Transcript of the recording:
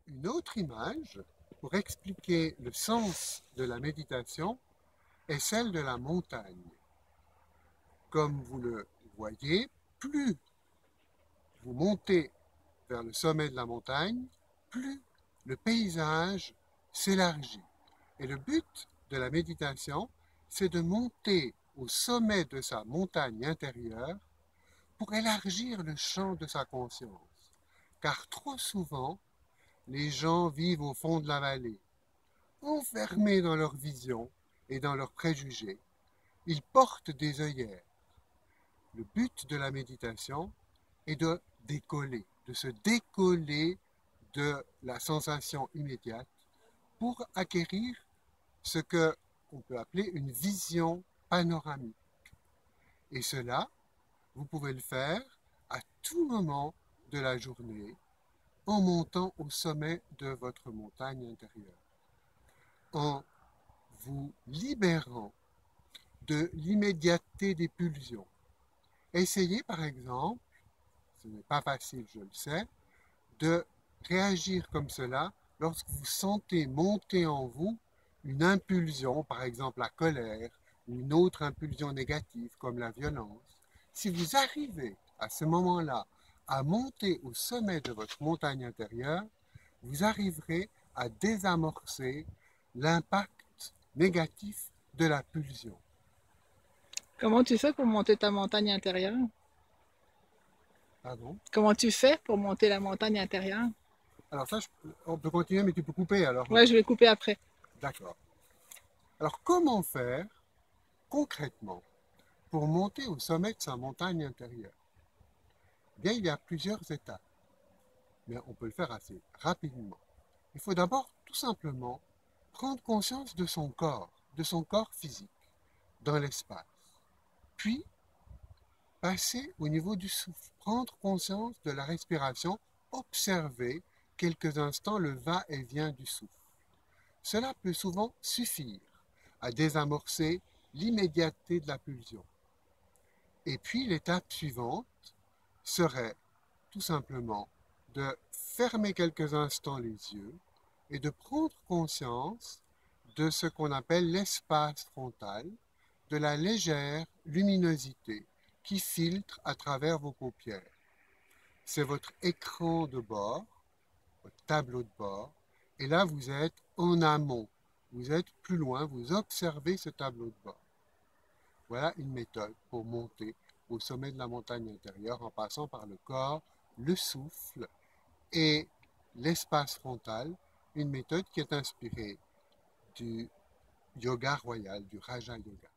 Une autre image pour expliquer le sens de la méditation est celle de la montagne. Comme vous le voyez, plus vous montez vers le sommet de la montagne, plus le paysage s'élargit. Et le but de la méditation, c'est de monter au sommet de sa montagne intérieure pour élargir le champ de sa conscience. Car trop souvent, les gens vivent au fond de la vallée, enfermés dans leur vision et dans leurs préjugés. Ils portent des œillères. Le but de la méditation est de décoller, de se décoller de la sensation immédiate pour acquérir ce qu'on peut appeler une vision panoramique. Et cela, vous pouvez le faire à tout moment de la journée en montant au sommet de votre montagne intérieure, en vous libérant de l'immédiateté des pulsions. Essayez par exemple, ce n'est pas facile, je le sais, de réagir comme cela lorsque vous sentez monter en vous une impulsion, par exemple la colère, ou une autre impulsion négative comme la violence. Si vous arrivez à ce moment-là à monter au sommet de votre montagne intérieure, vous arriverez à désamorcer l'impact négatif de la pulsion. Comment tu fais pour monter ta montagne intérieure? Pardon? Comment tu fais pour monter la montagne intérieure? Alors ça, on peut continuer, mais tu peux couper alors. Ouais, je vais couper après. D'accord. Alors comment faire concrètement pour monter au sommet de sa montagne intérieure? Bien, il y a plusieurs étapes, mais on peut le faire assez rapidement. Il faut d'abord tout simplement prendre conscience de son corps physique, dans l'espace. Puis, passer au niveau du souffle, prendre conscience de la respiration, observer quelques instants le va-et-vient du souffle. Cela peut souvent suffire à désamorcer l'immédiateté de la pulsion. Et puis l'étape suivante serait tout simplement de fermer quelques instants les yeux et de prendre conscience de ce qu'on appelle l'espace frontal, de la légère luminosité qui filtre à travers vos paupières. C'est votre écran de bord, votre tableau de bord, et là vous êtes en amont, vous êtes plus loin, vous observez ce tableau de bord. Voilà une méthode pour monter au sommet de la montagne intérieure en passant par le corps, le souffle et l'espace frontal, une méthode qui est inspirée du yoga royal, du Raja Yoga.